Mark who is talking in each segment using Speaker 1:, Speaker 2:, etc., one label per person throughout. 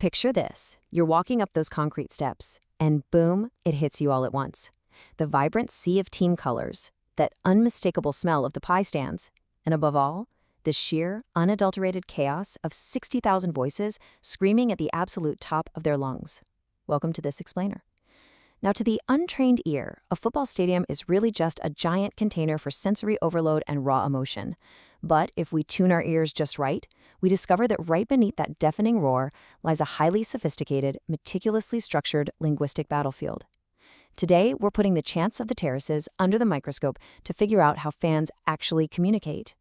Speaker 1: Picture this. You're walking up those concrete steps, and boom, it hits you all at once. The vibrant sea of team colors, that unmistakable smell of the pie stands, and above all, the sheer, unadulterated chaos of 60,000 voices screaming at the absolute top of their lungs. Welcome to this explainer. Now, to the untrained ear, a football stadium is really just a giant container for sensory overload and raw emotion. But if we tune our ears just right, we discover that right beneath that deafening roar lies a highly sophisticated, meticulously structured linguistic battlefield. Today, we're putting the chants of the Terraces under the microscope to figure out how fans actually communicate.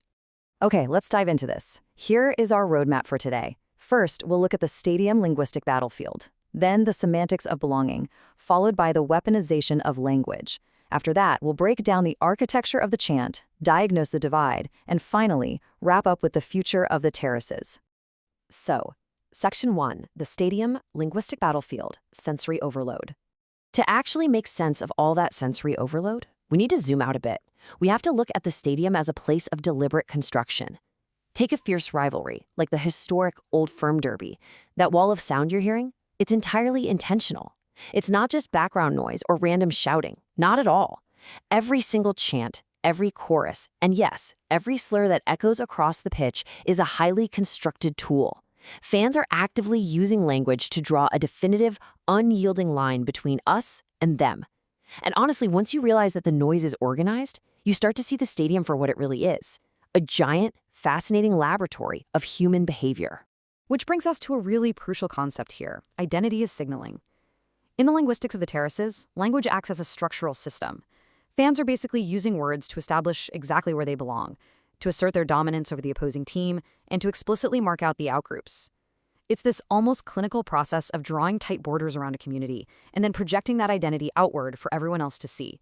Speaker 1: Okay, let's dive into this. Here is our roadmap for today. First, we'll look at the stadium linguistic battlefield. Then the semantics of belonging, followed by the weaponization of language. After that, we'll break down the architecture of the chant, diagnose the divide, and finally, wrap up with the future of the terraces. So, Section 1, the stadium linguistic battlefield, sensory overload. To actually make sense of all that sensory overload, we need to zoom out a bit. We have to look at the stadium as a place of deliberate construction. Take a fierce rivalry, like the historic Old Firm Derby. That wall of sound you're hearing? It's entirely intentional. It's not just background noise or random shouting. Not at all. Every single chant, every chorus, and yes, every slur that echoes across the pitch is a highly constructed tool. Fans are actively using language to draw a definitive, unyielding line between us and them. And honestly, once you realize that the noise is organized, you start to see the stadium for what it really is: a giant, fascinating laboratory of human behavior.
Speaker 2: Which brings us to a really crucial concept here: identity is signaling. In the linguistics of the terraces, language acts as a structural system. Fans are basically using words to establish exactly where they belong, to assert their dominance over the opposing team, and to explicitly mark out the outgroups. It's this almost clinical process of drawing tight borders around a community and then projecting that identity outward for everyone else to see.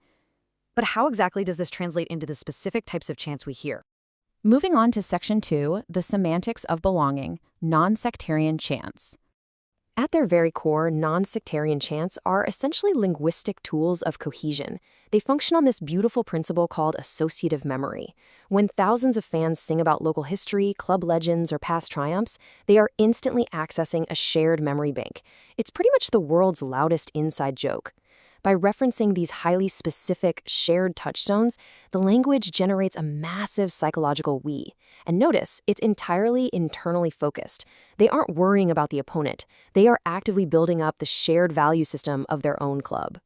Speaker 2: But how exactly does this translate into the specific types of chants we hear?
Speaker 1: Moving on to Section 2, the semantics of belonging, non-sectarian chants. At their very core, non-sectarian chants are essentially linguistic tools of cohesion. They function on this beautiful principle called associative memory. When thousands of fans sing about local history, club legends, or past triumphs, they are instantly accessing a shared memory bank. It's pretty much the world's loudest inside joke. By referencing these highly specific, shared touchstones, the language generates a massive psychological we. And notice, it's entirely internally focused. They aren't worrying about the opponent. They are actively building up the shared value system of their own club.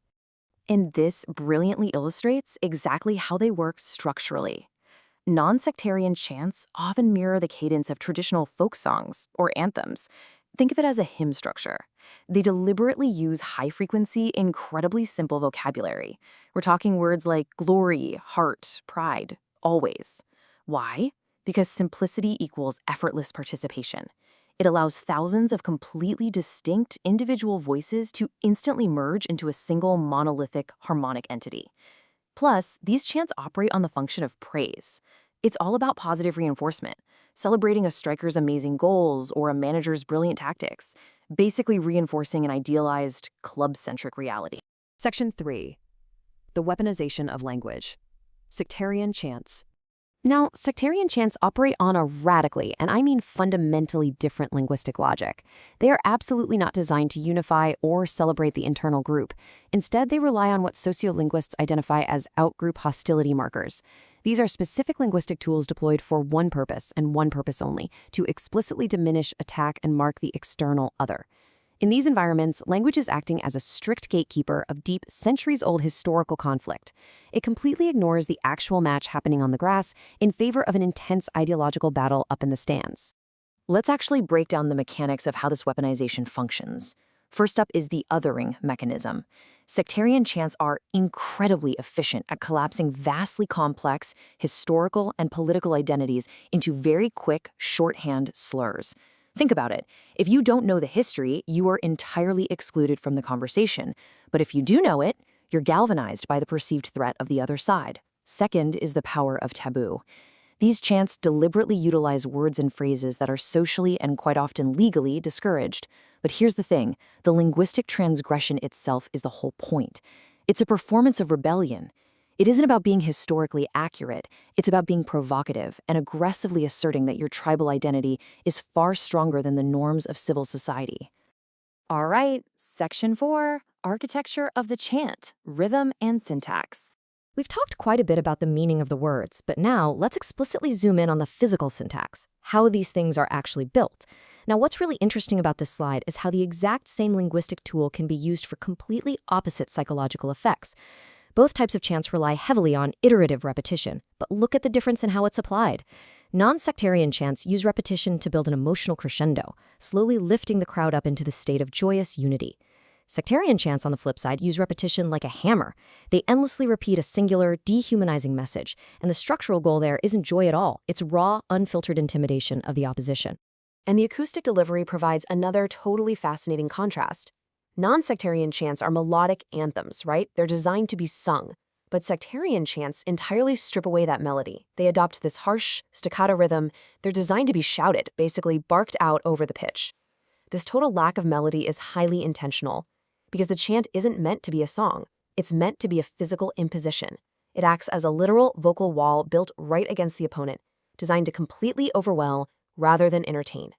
Speaker 1: And this brilliantly illustrates exactly how they work structurally. Non-sectarian chants often mirror the cadence of traditional folk songs or anthems. Think of it as a hymn structure. They deliberately use high-frequency, incredibly simple vocabulary. We're talking words like glory, heart, pride, always. Why? Because simplicity equals effortless participation. It allows thousands of completely distinct individual voices to instantly merge into a single monolithic harmonic entity. Plus, these chants operate on the function of praise. It's all about positive reinforcement, celebrating a striker's amazing goals or a manager's brilliant tactics, basically reinforcing an idealized, club-centric reality.
Speaker 2: Section 3, the weaponization of language, sectarian chants.
Speaker 1: Now, sectarian chants operate on a radically, and I mean fundamentally different linguistic logic. They are absolutely not designed to unify or celebrate the internal group. Instead, they rely on what sociolinguists identify as outgroup hostility markers. These are specific linguistic tools deployed for one purpose and one purpose only: to explicitly diminish, attack, and mark the external other. In these environments, language is acting as a strict gatekeeper of deep, centuries-old historical conflict. It completely ignores the actual match happening on the grass in favor of an intense ideological battle up in the stands. Let's actually break down the mechanics of how this weaponization functions. First up is the othering mechanism. Sectarian chants are incredibly efficient at collapsing vastly complex historical and political identities into very quick, shorthand slurs. Think about it. If you don't know the history, you are entirely excluded from the conversation. But if you do know it, you're galvanized by the perceived threat of the other side. Second is the power of taboo. These chants deliberately utilize words and phrases that are socially and quite often legally discouraged. But here's the thing: the linguistic transgression itself is the whole point. It's a performance of rebellion. It isn't about being historically accurate. It's about being provocative and aggressively asserting that your tribal identity is far stronger than the norms of civil society.
Speaker 2: All right, Section 4, Architecture of the Chant, Rhythm and Syntax. We've talked quite a bit about the meaning of the words, but now let's explicitly zoom in on the physical syntax, how these things are actually built. Now, what's really interesting about this slide is how the exact same linguistic tool can be used for completely opposite psychological effects. Both types of chants rely heavily on iterative repetition, but look at the difference in how it's applied. Non-sectarian chants use repetition to build an emotional crescendo, slowly lifting the crowd up into the state of joyous unity. Sectarian chants, on the flip side, use repetition like a hammer. They endlessly repeat a singular, dehumanizing message, and the structural goal there isn't joy at all. It's raw, unfiltered intimidation of the opposition.
Speaker 1: And the acoustic delivery provides another totally fascinating contrast. Non-sectarian chants are melodic anthems, right? They're designed to be sung. But sectarian chants entirely strip away that melody. They adopt this harsh, staccato rhythm. They're designed to be shouted, basically barked out over the pitch. This total lack of melody is highly intentional, because the chant isn't meant to be a song. It's meant to be a physical imposition. It acts as a literal vocal wall built right against the opponent, designed to completely overwhelm rather than entertain.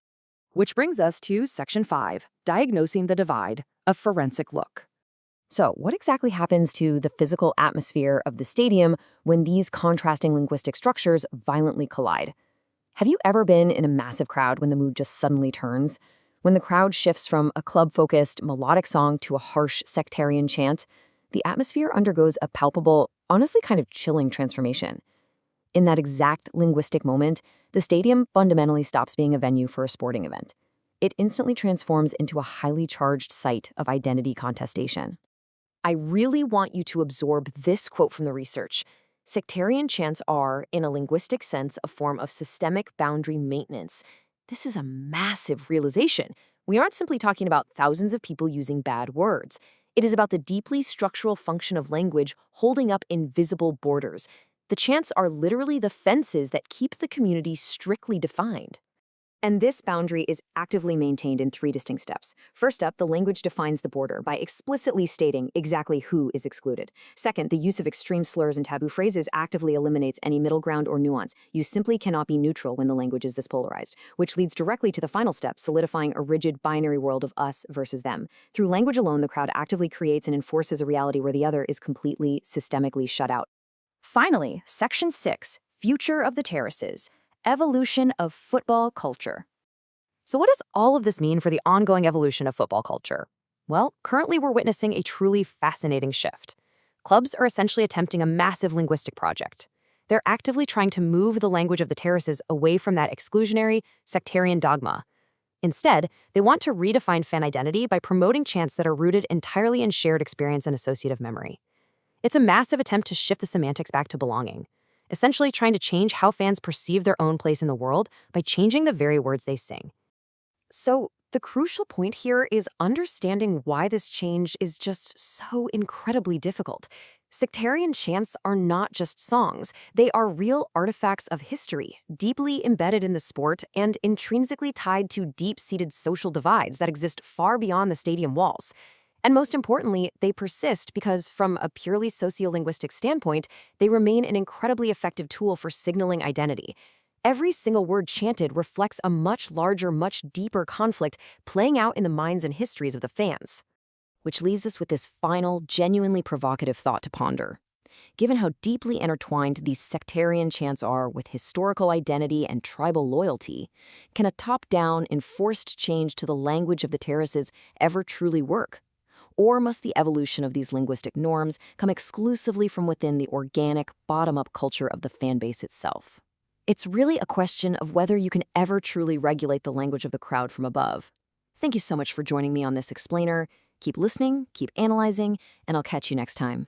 Speaker 2: Which brings us to Section 5, Diagnosing the Divide, a Forensic Look.
Speaker 1: So, what exactly happens to the physical atmosphere of the stadium when these contrasting linguistic structures violently collide? Have you ever been in a massive crowd when the mood just suddenly turns? When the crowd shifts from a club-focused melodic song to a harsh sectarian chant, the atmosphere undergoes a palpable, honestly kind of chilling transformation. In that exact linguistic moment, the stadium fundamentally stops being a venue for a sporting event. It instantly transforms into a highly charged site of identity contestation. I really want you to absorb this quote from the research. Sectarian chants are, in a linguistic sense, a form of systemic boundary maintenance. This is a massive realization. We aren't simply talking about thousands of people using bad words. It is about the deeply structural function of language holding up invisible borders. The chants are literally the fences that keep the community strictly defined. And this boundary is actively maintained in 3 distinct steps. First up, the language defines the border by explicitly stating exactly who is excluded. Second, the use of extreme slurs and taboo phrases actively eliminates any middle ground or nuance. You simply cannot be neutral when the language is this polarized, which leads directly to the final step, solidifying a rigid binary world of us versus them. Through language alone, the crowd actively creates and enforces a reality where the other is completely, systemically shut out. Finally, Section 6, Future of the Terraces. Evolution of football culture. So what does all of this mean for the ongoing evolution of football culture? Well, currently we're witnessing a truly fascinating shift. Clubs are essentially attempting a massive linguistic project. They're actively trying to move the language of the terraces away from that exclusionary, sectarian dogma. Instead, they want to redefine fan identity by promoting chants that are rooted entirely in shared experience and associative memory. It's a massive attempt to shift the semantics back to belonging, essentially trying to change how fans perceive their own place in the world by changing the very words they sing. So, the crucial point here is understanding why this change is just so incredibly difficult. Sectarian chants are not just songs. They are real artifacts of history, deeply embedded in the sport and intrinsically tied to deep-seated social divides that exist far beyond the stadium walls. And most importantly, they persist because, from a purely sociolinguistic standpoint, they remain an incredibly effective tool for signaling identity. Every single word chanted reflects a much larger, much deeper conflict playing out in the minds and histories of the fans. Which leaves us with this final, genuinely provocative thought to ponder. Given how deeply intertwined these sectarian chants are with historical identity and tribal loyalty, can a top-down, enforced change to the language of the terraces ever truly work? Or must the evolution of these linguistic norms come exclusively from within the organic, bottom-up culture of the fan base itself? It's really a question of whether you can ever truly regulate the language of the crowd from above. Thank you so much for joining me on this explainer. Keep listening, keep analyzing, and I'll catch you next time.